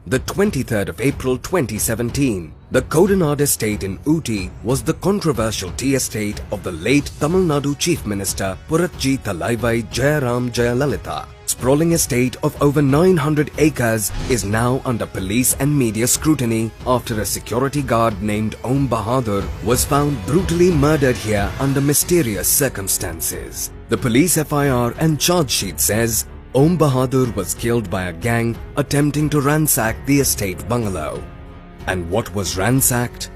The 23rd of April 2017, the Kodinad estate in Ooty was the controversial tea estate of the late Tamil Nadu Chief Minister Puratchi Thalaiva Jayaram Jayalalitha. Sprawling estate of over 900 acres is now under police and media scrutiny after a security guard named Om Bahadur was found brutally murdered here under mysterious circumstances. The police FIR and charge sheet says Om Bahadur was killed by a gang attempting to ransack the estate bungalow. And what was ransacked?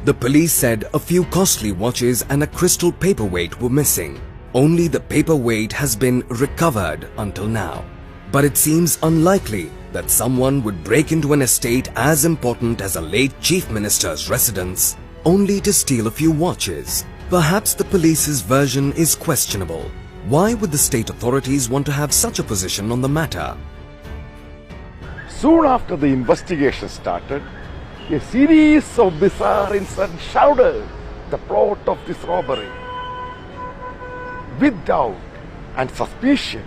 The police said a few costly watches and a crystal paperweight were missing. Only the paperweight has been recovered until now. But it seems unlikely that someone would break into an estate as important as a late chief minister's residence only to steal a few watches. Perhaps the police's version is questionable. Why would the state authorities want to have such a position on the matter? Soon after the investigation started, a series of bizarre incidents shrouded the plot of this robbery. With doubt and suspicion,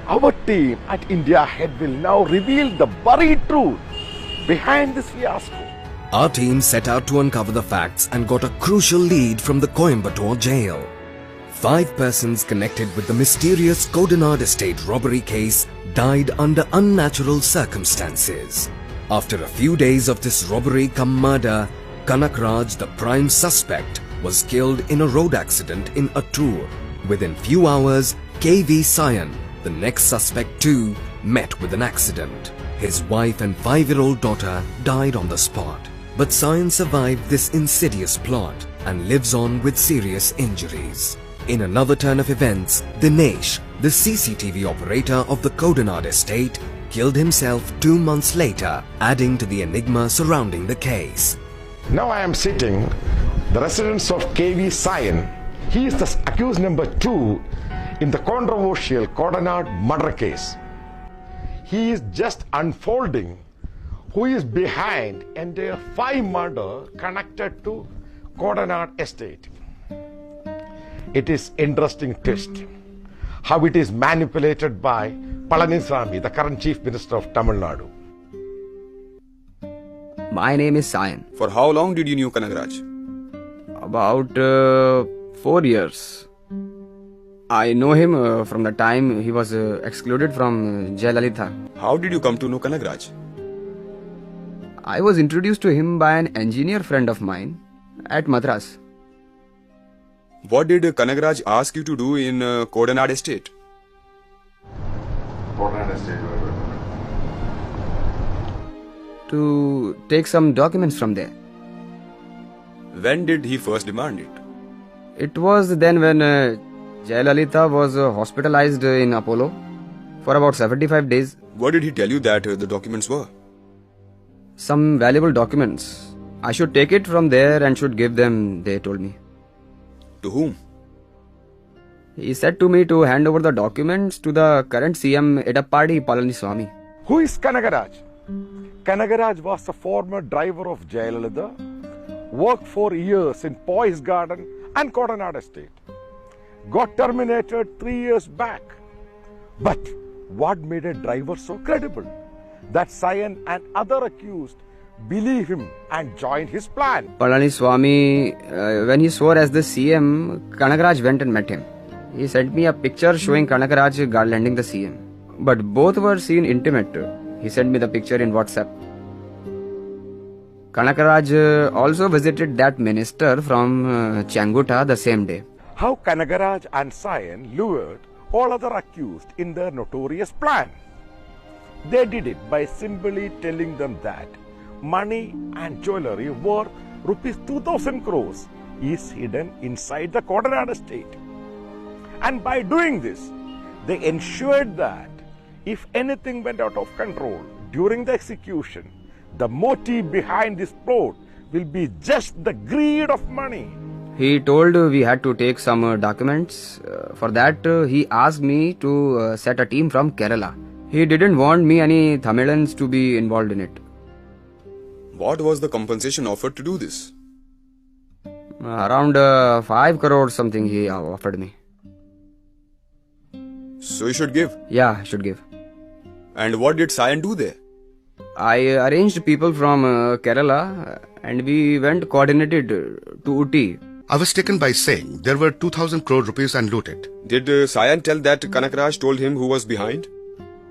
our team at India Head will now reveal the buried truth behind this fiasco. Our team set out to uncover the facts and got a crucial lead from the Coimbatore jail. 5 persons connected with the mysterious Kodinad estate robbery case died under unnatural circumstances. After a few days of this robbery cum murder, Kanak Raj, the prime suspect, was killed in a road accident in Attur. Within few hours, KV Sayan, the next suspect too, met with an accident. His wife and 5-year-old daughter died on the spot. But Sayan survived this insidious plot and lives on with serious injuries. In another turn of events, Dinesh, the CCTV operator of the Kodinad estate, killed himself 2 months later, adding to the enigma surrounding the case. Now I am sitting the residence of KV Sayan. He is the accused number 2 in the controversial Kodinad murder case. He is just unfolding who is behind entire 5 murders connected to Kodinad estate. It is interesting twist how it is manipulated by Palaniswamy, the current Chief Minister of Tamil Nadu. My name is Sayan. For how long did you know Kanagraj? About 4 years. I know him from the time he was excluded from Jayalalitha. How did you come to know Kanagraj? I was introduced to him by an engineer friend of mine at Madras. What did Kanagraj ask you to do in Kodinad estate? Kodinad estate. To take some documents from there. When did he first demand it? It was then when Jayalalitha was hospitalized in Apollo for about 75 days. What did he tell you that the documents were? Some valuable documents. I should take it from there and should give them, they told me. To whom? He said to me to hand over the documents to the current CM Edappadi Palaniswamy. Who is Kanagaraj? Kanagaraj was a former driver of Jayalalitha, worked for years in Poise Garden and Kodinad estate. Got terminated 3 years back. But what made a driver so credible that Sayan and other accused believe him and join his plan? Palaniswamy, when he swore as the CM, Kanagaraj went and met him. He sent me a picture showing Kanagaraj garlanding the CM. But both were seen intimate. He sent me the picture in WhatsApp. Kanagaraj also visited that minister from Changuta the same day. How Kanagaraj and Sayan lured all other accused in their notorious plan? They did it by simply telling them that money and jewellery worth rupees 2,000 crores is hidden inside the Kodinad estate. And by doing this, they ensured that if anything went out of control during the execution, the motive behind this plot will be just the greed of money. He told we had to take some documents. For that, he asked me to set a team from Kerala. He didn't want me any Tamilans to be involved in it. What was the compensation offered to do this? Around 5 crores something he offered me. So you should give? Yeah, I should give. And what did Sayan do there? I arranged people from Kerala and we went coordinated to Uti. I was taken by saying there were 2,000 crore rupees and looted. Did Sayan tell that Kanakaraj told him who was behind?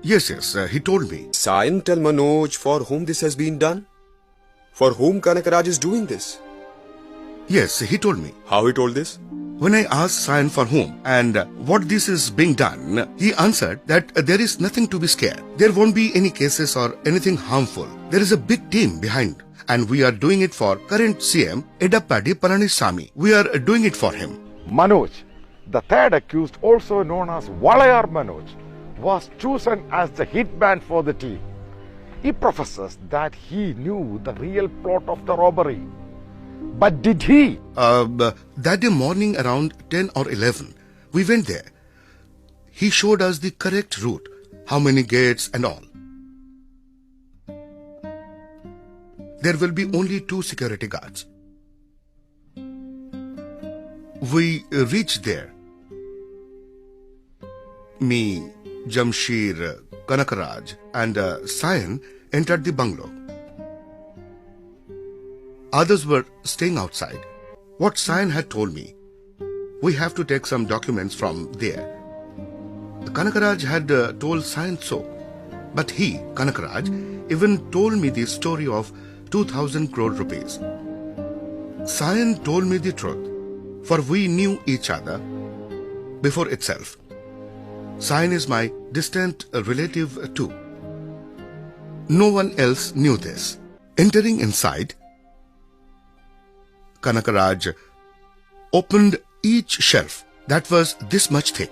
Yes, he told me. Sayan tell Manoj for whom this has been done? For whom Kanakaraj is doing this? Yes, he told me. How he told this? When I asked Sayan for whom and what this is being done, he answered that there is nothing to be scared. There won't be any cases or anything harmful. There is a big team behind and we are doing it for current CM Edappadi Palaniswamy. We are doing it for him. Manoj, the third accused, also known as Valayar Manoj, was chosen as the hitman for the team. He professes that he knew the real plot of the robbery. But did he? That day morning around 10 or 11, we went there. He showed us the correct route, how many gates and all. There will be only 2 security guards. We reached there. Me, Jamsheed, Kanakaraj and Sayan entered the bungalow. Others were staying outside. What Sayan had told me, we have to take some documents from there. Kanakaraj had told Sayan so. But he, Kanakaraj, even told me the story of 2,000 crore rupees. Sayan told me the truth, for we knew each other before itself. Sayan is my distant relative too. No one else knew this. Entering inside, Kanakaraj opened each shelf that was this much thick.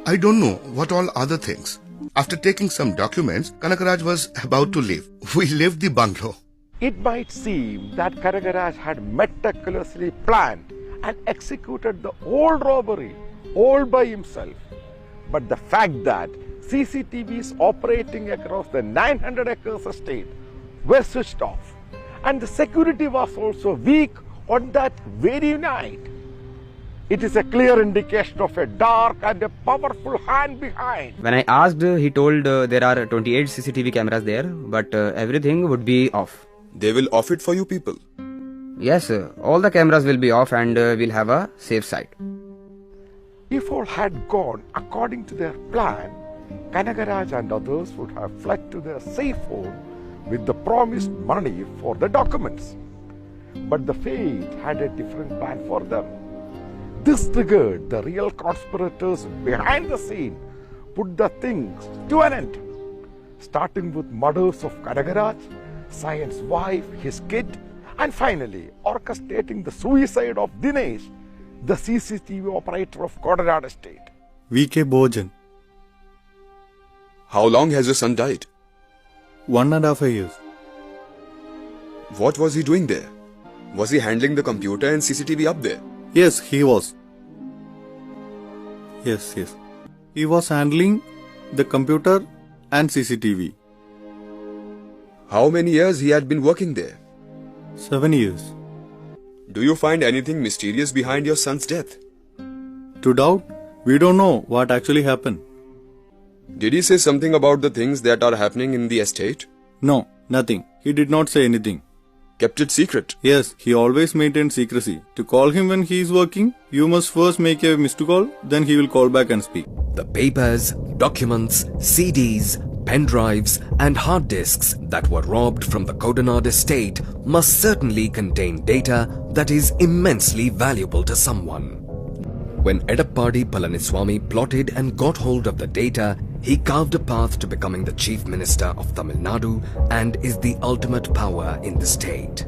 I don't know what all other things. After taking some documents, Kanakaraj was about to leave. We left the bungalow. It might seem that Kanakaraj had meticulously planned and executed the whole robbery all by himself. But the fact that CCTVs operating across the 900 acres estate were switched off and the security was also weak on that very night, it is a clear indication of a dark and a powerful hand behind. When I asked, he told there are 28 CCTV cameras there, but everything would be off. They will off it for you people. Yes, all the cameras will be off and we'll have a safe side. If all had gone according to their plan, Kanakaraj and others would have fled to their safe home with the promised money for the documents. But the fate had a different plan for them. This triggered the real conspirators behind the scene, put the things to an end. Starting with murders of Kanakaraj, Sayan's wife, his kid, and finally orchestrating the suicide of Dinesh, the CCTV operator of Kodanad Estate. V.K. Bojan. How long has your son died? 1.5 years. What was he doing there? Was he handling the computer and CCTV up there? Yes, he was. Yes. He was handling the computer and CCTV. How many years he had been working there? 7 years. Do you find anything mysterious behind your son's death? To doubt, we don't know what actually happened. Did he say something about the things that are happening in the estate? No, nothing. He did not say anything. Kept it secret? Yes, he always maintained secrecy. To call him when he is working, you must first make a missed call, then he will call back and speak. The papers, documents, CDs, pen drives and hard disks that were robbed from the Kodanad estate must certainly contain data that is immensely valuable to someone. When Edappadi Palaniswamy plotted and got hold of the data, he carved a path to becoming the Chief Minister of Tamil Nadu and is the ultimate power in the state.